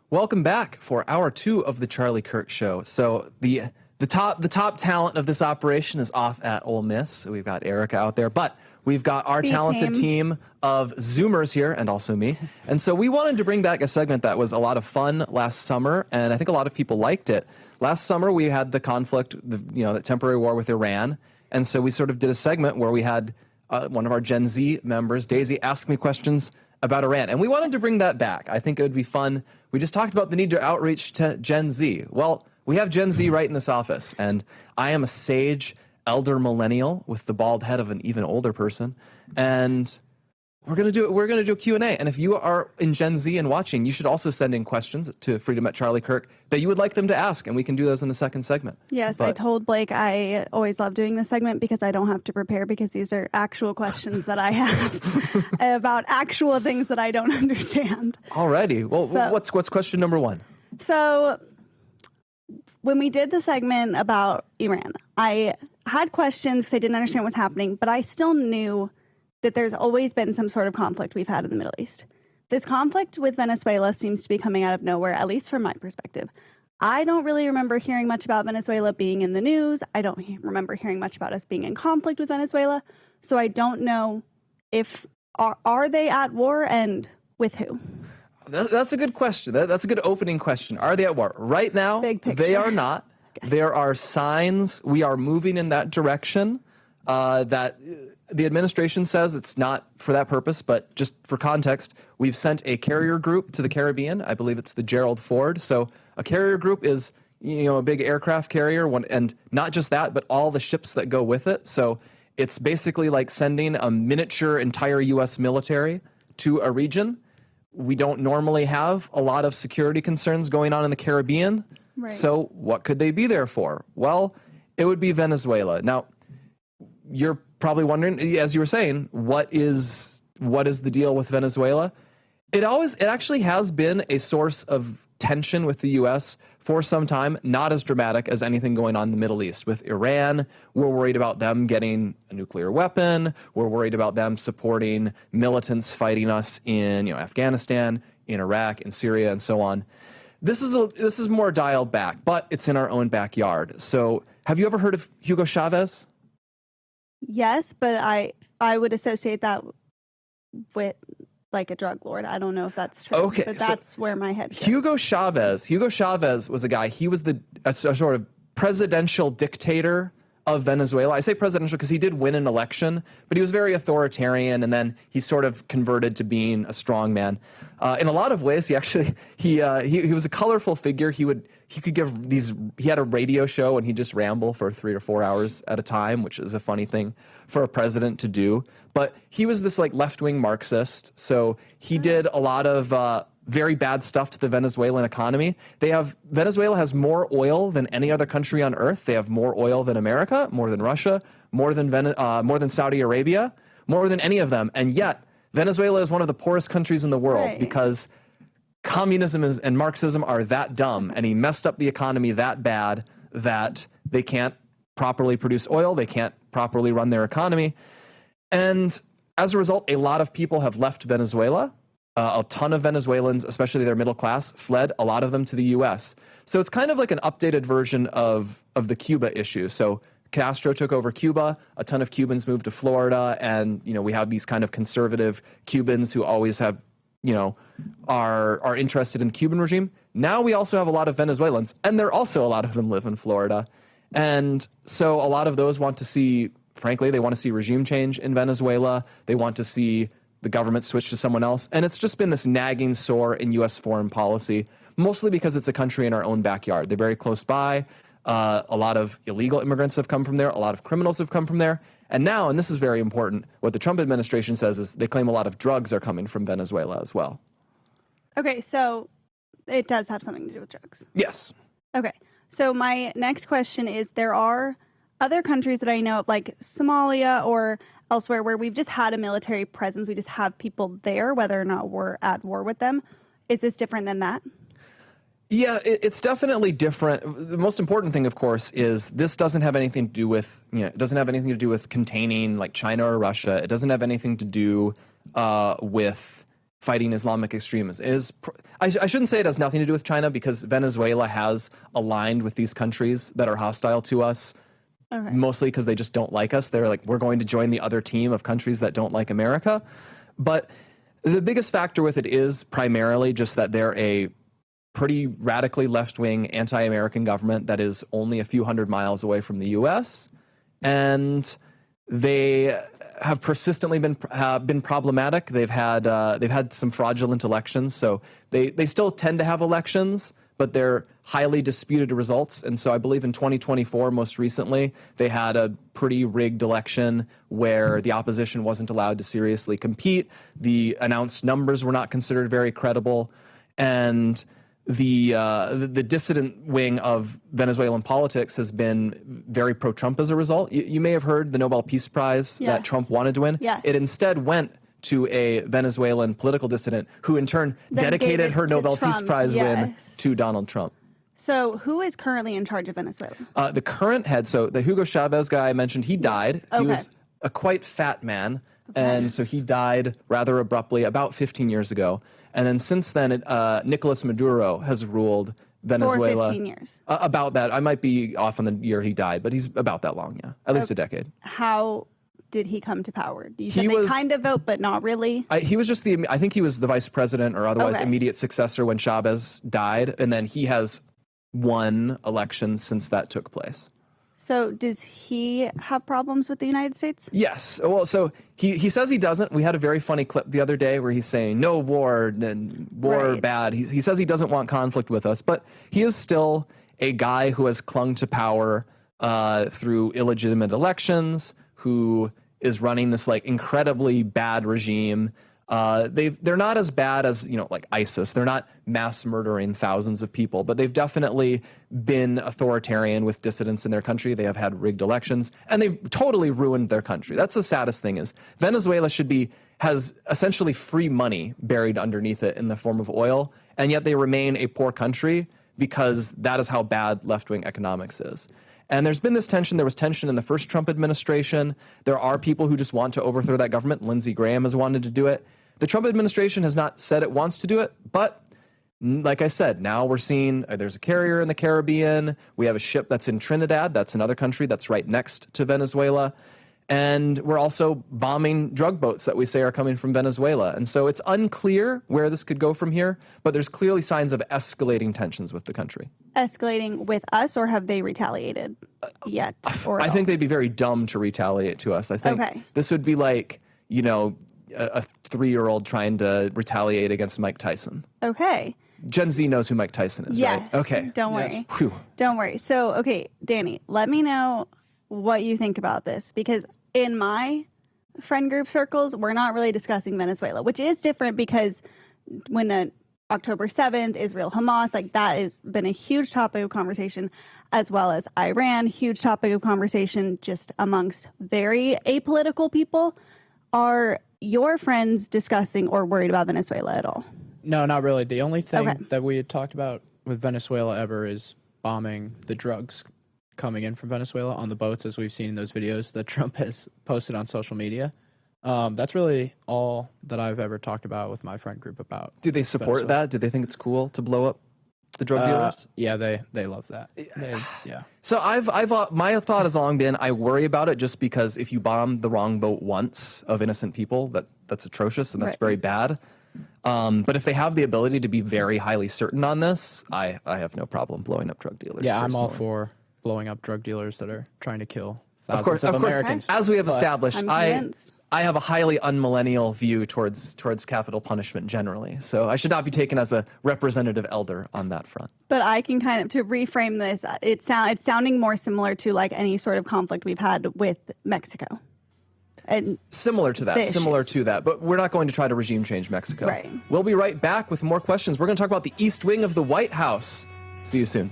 Welcome back for hour 2 of the Charlie Kirk Show. So the top talent of this operation is off at Ole Miss. We've got Erica out there, but we've got our talented team of Zoomers here, and also me. And so we wanted to bring back a segment that was a lot of fun last summer, and I think a lot of people liked it. Last summer we had the conflict, the temporary war with Iran, and so we sort of did a segment where we had one of our Gen Z members, Daisy, ask me questions about Iran, and we wanted to bring that back. I think it would be fun. We just talked about the need to outreach to Gen Z. Well, we have Gen Z right in this office, and I am a sage elder millennial with the bald head of an even older person, and we're gonna do a Q&A. And if you are in Gen Z and watching, you should also send in questions to Freedom at Charlie Kirk that you would like them to ask, and we can do those in the second segment. Yes, I told Blake I always love doing this segment because I don't have to prepare, because these are actual questions that I have about actual things that I don't understand. Alrighty. Well, so, what's question number 1? So when we did the segment about Iran, I had questions because I didn't understand what's happening, but I still knew that there's always been some sort of conflict we've had in the Middle East. This conflict with Venezuela seems to be coming out of nowhere, at least from my perspective. I don't really remember hearing much about Venezuela being in the news. I don't remember hearing much about us being in conflict with Venezuela. So I don't know if, are they at war, and with who? That's a good question. That's a good opening question. Are they at war? Right now, they are not. Okay. There are signs we are moving in that direction that the administration says it's not for that purpose, but just for context, we've sent a carrier group to the Caribbean. I believe it's the Gerald Ford. So a carrier group is, a big aircraft carrier, and not just that, but all the ships that go with it. So it's basically like sending a miniature entire U.S. military to a region. We don't normally have a lot of security concerns going on in the Caribbean. Right. So what could they be there for? Well, it would be Venezuela. Now, you're probably wondering, as you were saying, what is the deal with Venezuela? It actually has been a source of tension with the U.S. for some time, not as dramatic as anything going on in the Middle East. With Iran, we're worried about them getting a nuclear weapon. We're worried about them supporting militants fighting us in Afghanistan, in Iraq, in Syria, and so on. This is more dialed back, but it's in our own backyard. So have you ever heard of Hugo Chávez? Yes, but I would associate that with like a drug lord. I don't know if that's true. Okay, but that's where my head goes. Hugo Chávez was a guy, he was a sort of presidential dictator of Venezuela. I say presidential because he did win an election, but he was very authoritarian, and then he sort of converted to being a strong man. In a lot of ways, he was a colorful figure. He had a radio show, and he'd just ramble for 3 or 4 hours at a time, which is a funny thing for a president to do. But he was this like left-wing Marxist, so he did a lot of very bad stuff to the Venezuelan economy. Venezuela has more oil than any other country on earth. They have more oil than America, more than Russia, more than Saudi Arabia, more than any of them. And yet, Venezuela is one of the poorest countries in the world because communism and Marxism are that dumb, and he messed up the economy that bad that they can't properly produce oil, they can't properly run their economy. And as a result, a lot of people have left Venezuela. A ton of Venezuelans, especially their middle class, fled, a lot of them to the U.S. So it's kind of like an updated version of the Cuba issue. So Castro took over Cuba, a ton of Cubans moved to Florida, and we have these kind of conservative Cubans who always have, are interested in the Cuban regime. Now we also have a lot of Venezuelans, and a lot of them live in Florida. And so a lot of those want to see, frankly, they want to see regime change in Venezuela. They want to see the government switch to someone else. And it's just been this nagging sore in U.S. foreign policy, mostly because it's a country in our own backyard. They're very close by. A lot of illegal immigrants have come from there. A lot of criminals have come from there. And now, and this is very important, what the Trump administration says is they claim a lot of drugs are coming from Venezuela as well. Okay, so it does have something to do with drugs. Yes. Okay, so my next question is, there are other countries that I know of, like Somalia or elsewhere, where we've just had a military presence. We just have people there, whether or not we're at war with them. Is this different than that? Yeah, it's definitely different. The most important thing, of course, is this doesn't have anything to do with, it doesn't have anything to do with containing like China or Russia. It doesn't have anything to do with fighting Islamic extremism I shouldn't say it has nothing to do with China, because Venezuela has aligned with these countries that are hostile to us, mostly because they just don't like us. They're like, we're going to join the other team of countries that don't like America. But the biggest factor with it is primarily just that they're a pretty radically left-wing anti-American government that is only a few hundred miles away from the U.S., and they have persistently been problematic. They've had some fraudulent elections, so they still tend to have elections, but they're highly disputed results. And so I believe in 2024, most recently, they had a pretty rigged election where the opposition wasn't allowed to seriously compete. The announced numbers were not considered very credible, and the dissident wing of Venezuelan politics has been very pro-Trump as a result. You may have heard the Nobel Peace Prize that Trump wanted to win. Yes. It instead went to a Venezuelan political dissident who in turn dedicated her Nobel Peace Prize win to Donald Trump. So who is currently in charge of Venezuela? The current head, so the Hugo Chávez guy I mentioned, he died. He was a quite fat man, and so he died rather abruptly about 15 years ago. And then since then, Nicolás Maduro has ruled Venezuela. For 15 years. About that. I might be off on the year he died, but he's about that long, yeah. At least a decade. How did he come to power? You said they kind of vote, but not really? He was just I think he was the vice president or otherwise immediate successor when Chavez died. And then he has won elections since that took place. So does he have problems with the United States? Yes. Well, so he says he doesn't. We had a very funny clip the other day where he's saying no war and war bad. He says he doesn't want conflict with us, but he is still a guy who has clung to power through illegitimate elections, who is running this like incredibly bad regime. They're not as bad as, like ISIS. They're not mass murdering thousands of people, but they've definitely been authoritarian with dissidents in their country. They have had rigged elections, and they've totally ruined their country. That's the saddest thing is Venezuela has essentially free money buried underneath it in the form of oil, and yet they remain a poor country because that is how bad left-wing economics is. And there's been this tension. There was tension in the first Trump administration. There are people who just want to overthrow that government. Lindsey Graham has wanted to do it. The Trump administration has not said it wants to do it, but like I said, now we're seeing there's a carrier in the Caribbean. We have a ship that's in Trinidad. That's another country that's right next to Venezuela. And we're also bombing drug boats that we say are coming from Venezuela. And so it's unclear where this could go from here, but there's clearly signs of escalating tensions with the country. Escalating with us, or have they retaliated yet? I think they'd be very dumb to retaliate to us. I think this would be like, a 3-year-old trying to retaliate against Mike Tyson. Okay. Gen Z knows who Mike Tyson is, right? Okay. Don't worry. Don't worry. So, Danny, let me know what you think about this, because in my friend group circles, we're not really discussing Venezuela, which is different because when October 7th, Israel, Hamas, that has been a huge topic of conversation, as well as Iran, huge topic of conversation just amongst very apolitical people. Are your friends discussing or worried about Venezuela at all? No, not really. The only thing that we had talked about with Venezuela ever is bombing the drugs coming in from Venezuela on the boats, as we've seen in those videos that Trump has posted on social media. That's really all that I've ever talked about with my friend group about. Do they support that? Do they think it's cool to blow up the drug dealers? Yeah, they love that. So my thought has long been I worry about it just because if you bomb the wrong boat once of innocent people, that's atrocious and that's very bad. But if they have the ability to be very highly certain on this, I have no problem blowing up drug dealers. Yeah, personally. I'm all for blowing up drug dealers that are trying to kill thousands of Americans. As we have established, I have a highly unmillennial view towards capital punishment generally. So I should not be taken as a representative elder on that front. But I can to reframe this, it's sounding more similar to any sort of conflict we've had with Mexico. And similar to that, but we're not going to try to regime change Mexico. Right. We'll be right back with more questions. We're going to talk about the East Wing of the White House. See you soon.